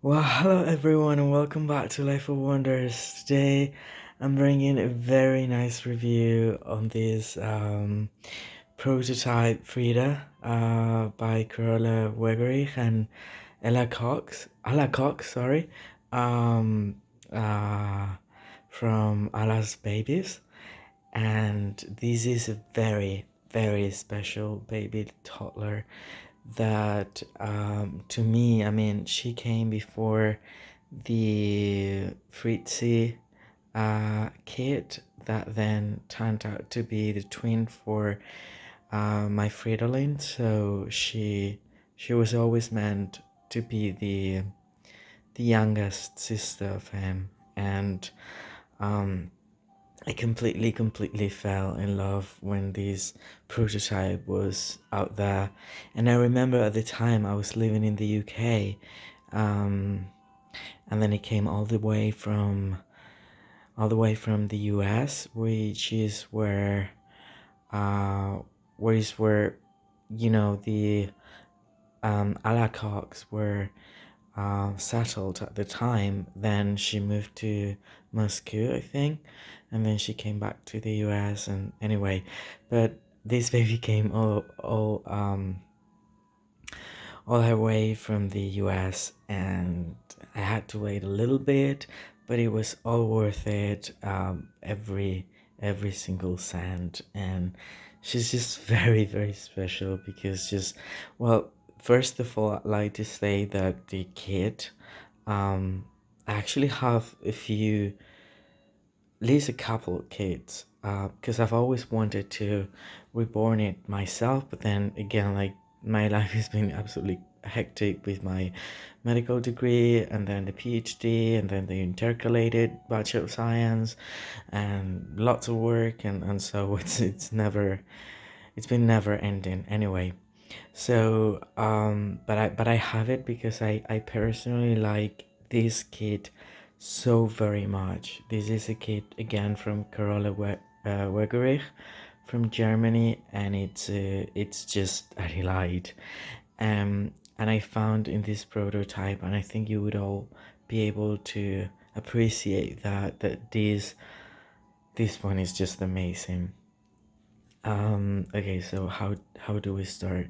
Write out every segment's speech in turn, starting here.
Well, hello everyone, and welcome back to Life of Wonders. Today, I'm bringing a very nice review on this prototype Frida by Karola Wegerich and Alla Cox, sorry, um, uh, from Allas babies. And this is a very, very special baby toddler that to me, I mean, she came before the Fritzi kid that then turned out to be the twin for my Fridolin. So she was always meant to be the youngest sister of him, and um, I completely fell in love when this prototype was out there. And I remember at the time I was living in the UK, um, and then it came all the way from the US, which is uh, where the Alla Cox were settled at the time. Then she moved to Moscow, I think, and then she came back to the US. And anyway, but this baby came all her way from the US, and I had to wait a little bit, but it was all worth it. Every single cent. And she's just very special because just, well, first of all, I'd like to say that the kid, I actually have at least a couple of kids, because I've always wanted to reborn it myself, but then again, like, my life has been absolutely hectic with my medical degree and then the PhD and then the intercalated Bachelor of Science and lots of work, and so it's been never ending anyway. So but I have it because I personally like this kit so very much. This is a kit again from Wegerich from Germany, and it's just a delight. And I found in this prototype, and I think you would all be able to appreciate that this one is just amazing. Okay, so how do we start?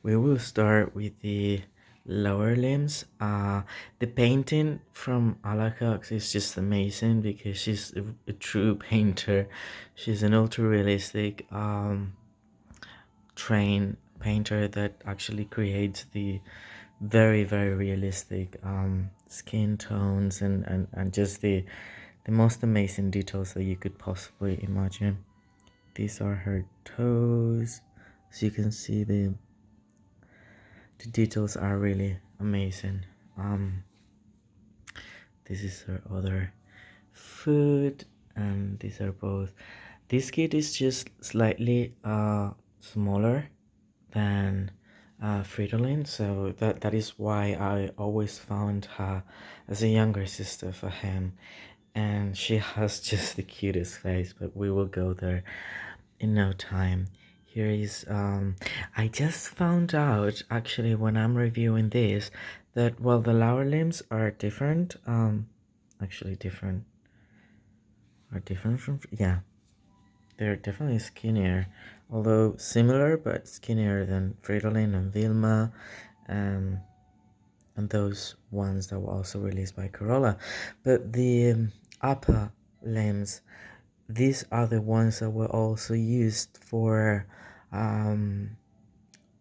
We will start with the lower limbs. The painting from Alla Cox is just amazing because she's a true painter. She's an ultra realistic trained painter that actually creates the very realistic skin tones and just the most amazing details that you could possibly imagine. These are her toes. As you can see, the details are really amazing. This is her other foot, and these are both. This kid is just slightly smaller than Fridolin, so that is why I always found her as a younger sister for him. And she has just the cutest face, but we will go there in no time. Here is I just found out actually when I'm reviewing this that, well, the lower limbs are different, actually different from, yeah, they're definitely skinnier, although similar but skinnier than Fridolin and Vilma, um and those ones that were also released by Karola. But the upper limbs, these are the ones that were also used for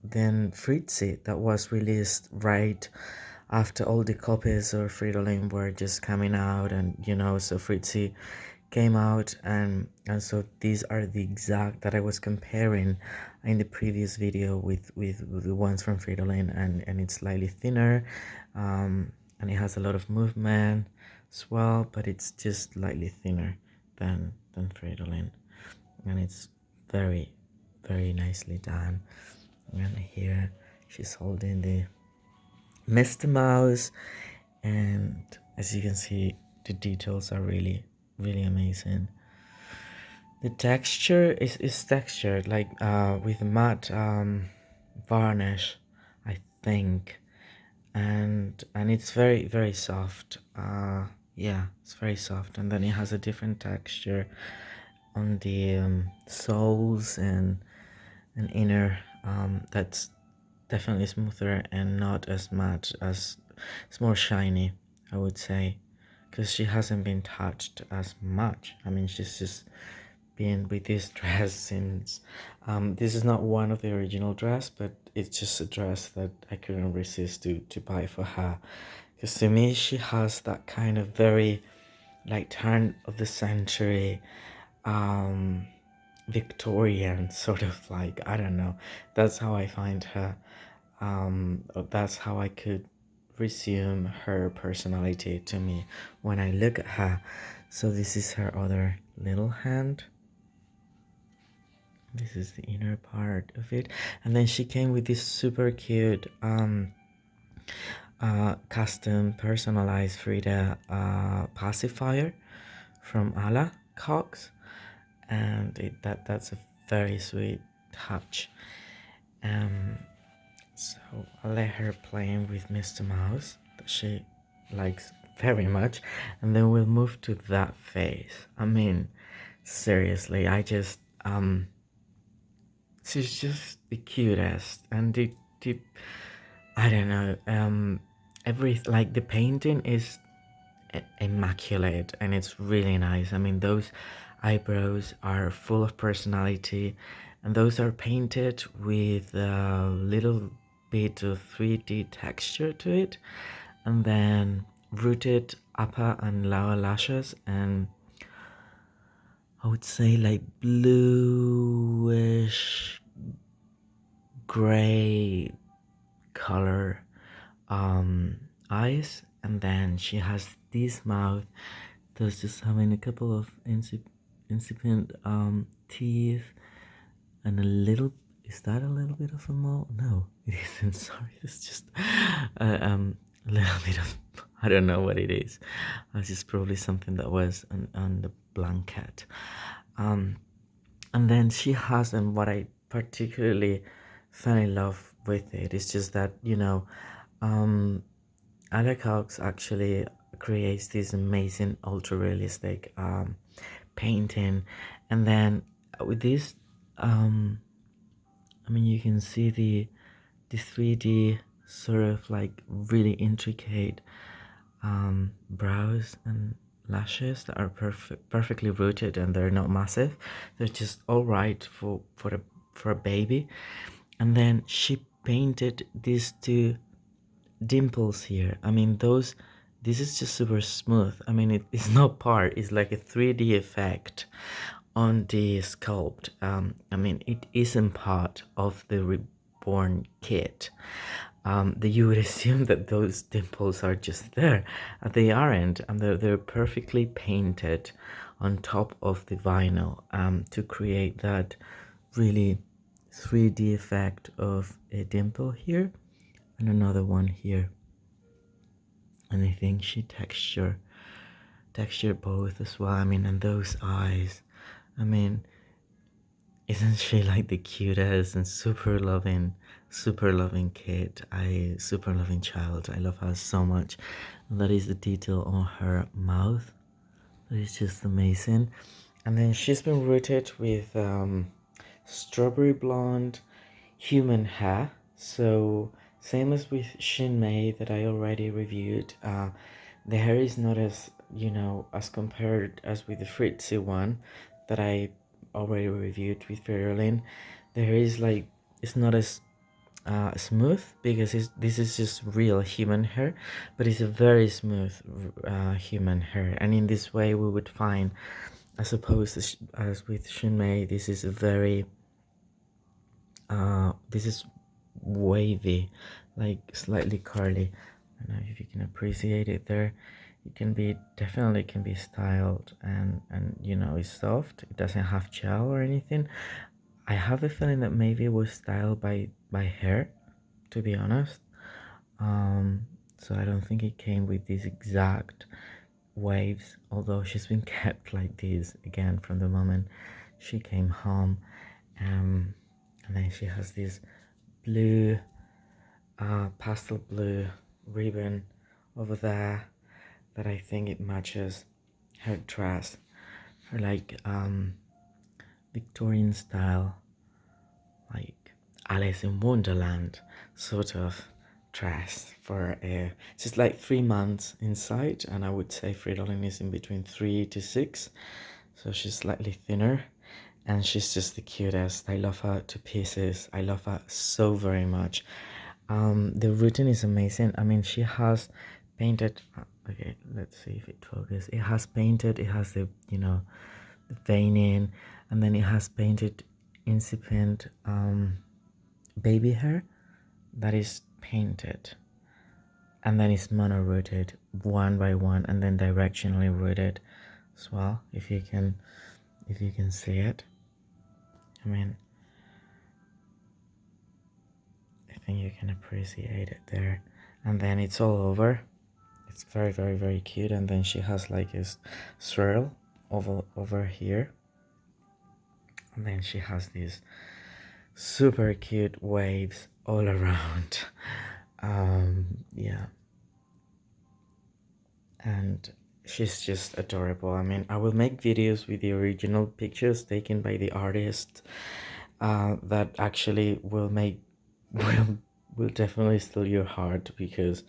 then Fritzi, that was released right after all the copies of Fridolin were just coming out, and so Fritzi came out, and so these are the exact that I was comparing in the previous video with the ones from Fridolin, and it's slightly thinner, and it has a lot of movement as well, but it's just slightly thinner than Fridolin, and it's very nicely done. And here she's holding the Mr. Mouse, and as you can see, the details are really amazing. The texture is textured like with matte varnish, I think, and it's very very soft. Yeah, it's very soft, and then it has a different texture on the soles and inner. That's definitely smoother and not as much as it's more shiny, I would say, because she hasn't been touched as much. I mean, she's just been with this dress since this is not one of the original dress, but it's just a dress that I couldn't resist to buy for her, because to me she has that kind of very like turn of the century um Victorian sort of, like, I don't know, that's how I find her. That's how I could resume her personality to me when I look at her. So this is her other little hand. This is the inner part of it, and then she came with this super cute custom personalized Frida pacifier from Alla Cox, and that's a very sweet touch. Um, so I'll let her playing with Mr. Mouse that she likes very much, and then we'll move to that face. I mean, seriously, she's just the cutest, and the I don't know, every like the painting is immaculate and it's really nice. I mean, those eyebrows are full of personality, and those are painted with a little bit of 3D texture to it, and then rooted upper and lower lashes, and I would say like bluish gray color eyes, and then she has this mouth that's just having a couple of incipient teeth, and a little, is that a little bit of a mole? No, it isn't. Sorry, it's just a little bit of, I don't know what it is. It's just probably something that was on the blanket. And then she has, and what I particularly fell in love with it is just that, Alla Cox actually creates this amazing ultra realistic painting, and then with this, I mean, you can see the 3D sort of like really intricate brows and lashes that are perfectly rooted, and they're not massive. They're just all right for a baby. And then she painted these two dimples here. I mean, this is just super smooth. I mean, it's not part, it's like a 3D effect on the sculpt. I mean, it isn't part of the Reborn kit. That you would assume that those dimples are just there. They aren't, and they're perfectly painted on top of the vinyl to create that really 3D effect of a dimple here and another one here. And I think she texture both as well. I mean, and those eyes, I mean, isn't she like the cutest and super loving kid? Super loving child. I love her so much. And that is the detail on her mouth. That is just amazing. And then she's been rooted with strawberry blonde human hair. So same as with Shin Mei that I already reviewed. The hair is not as, as compared as with the Fritzy one that I already reviewed with Ferrolin. The hair is like, it's not as smooth, because this is just real human hair, but it's a very smooth human hair. And in this way we would find, as opposed to as with Shinmei, this is a very this is wavy, like slightly curly. I don't know if you can appreciate it there. It can be, definitely can be styled, and it's soft. It doesn't have gel or anything. I have a feeling that maybe it was styled by hair, to be honest. So I don't think it came with these exact waves, although she's been kept like this again from the moment she came home. And then she has this blue pastel blue ribbon over there that I think it matches her dress, her like Victorian style, like Alice in Wonderland sort of dress for just like 3 months inside, and I would say Fridolin is in between 3 to 6, so she's slightly thinner, and she's just the cutest. I love her to pieces. I love her so very much. The routine is amazing. I mean, she has painted. Okay, let's see if it focuses. It has painted. It has the the veining, and then it has painted incipient baby hair that is painted, and then it's mono rooted one by one, and then directionally rooted as well. If you can see it, I mean, I think you can appreciate it there. And then it's all over. It's very, very, very cute. And then she has like a swirl over here, and then she has these super cute waves all around. Yeah, and she's just adorable. I mean, I will make videos with the original pictures taken by the artist that actually will make will will definitely steal your heart, because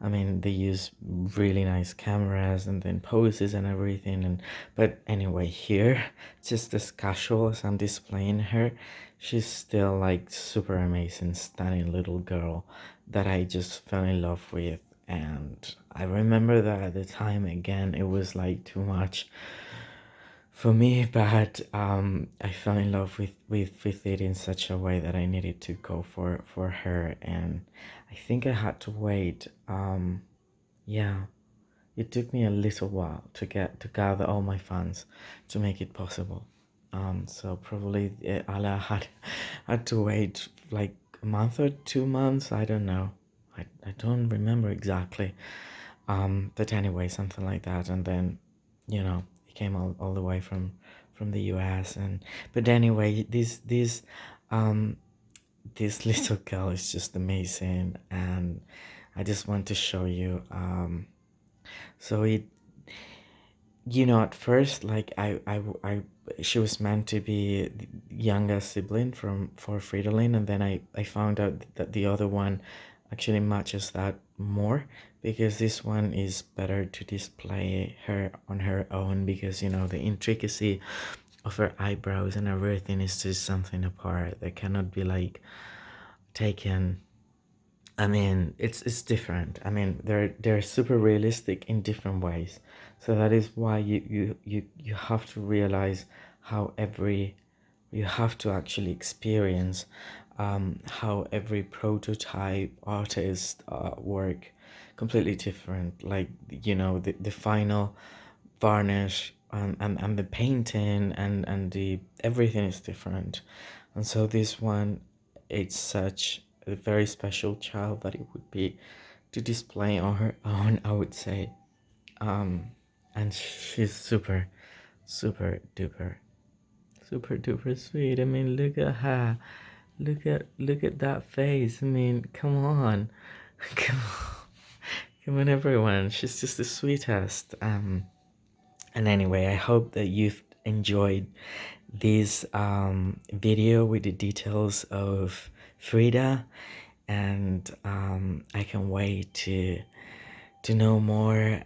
I mean they use really nice cameras and then poses and everything. And but anyway, here, just as casual as I'm displaying her, she's still like super amazing, stunning little girl that I just fell in love with. And I remember that at the time, again, it was like too much for me, but I fell in love with it in such a way that I needed to go for her. And I think I had to wait. Yeah, it took me a little while to gather all my funds to make it possible. So probably Alla had to wait like a month or 2 months. I don't know. I don't remember exactly. But anyway, something like that. And then, it came all the way from the US. And but anyway, um this little girl is just amazing, and I just want to show you. So it at first, like she was meant to be the younger sibling for Fridolin, and then I found out that the other one actually matches that more, because this one is better to display her on her own, because the intricacy of her eyebrows and everything is just something apart that cannot be like taken. I mean, it's different. I mean, they're super realistic in different ways. So that is why you have to realize how you have to actually experience how every prototype artist work completely different. Like, the final varnish, and the painting, and the everything is different. And so this one, it's such a very special child that it would be to display on her own, I would say. And she's super, super duper, super duper sweet. I mean, look at her. Look at that face. I mean, come on. Come on. Come on, everyone. She's just the sweetest. And anyway, I hope that you've enjoyed this video with the details of Frida, and I can wait to know more.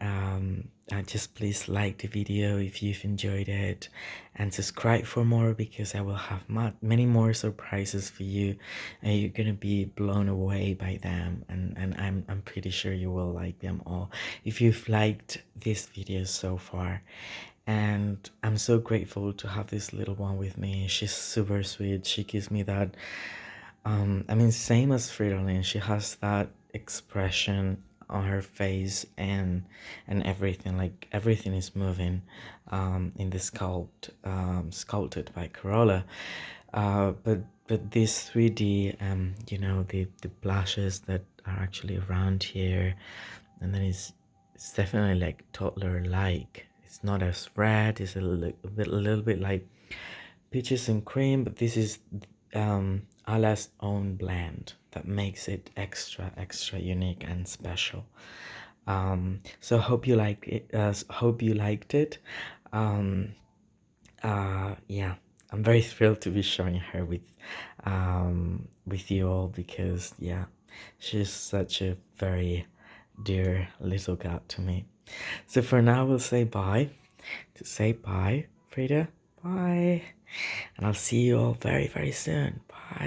Just please like the video if you've enjoyed it, and subscribe for more, because I will have many more surprises for you, and you're gonna be blown away by them. And I'm pretty sure you will like them all if you've liked this video so far. And I'm so grateful to have this little one with me. She's super sweet. She gives me that I mean, same as Fridolin, she has that expression on her face, and everything, like everything is moving in the sculpted by Karola. But this 3D, the blushes that are actually around here, and then it's definitely like toddler like. It's not as red, it's a little bit like peaches and cream, but this is Alla's own blend that makes it extra, extra unique and special. So hope you like it. Hope you liked it. Um, yeah, I'm very thrilled to be sharing her with you all because yeah, she's such a very dear little god to me. So for now, we'll say bye. To say bye, Frida. Bye, and I'll see you all very, very soon.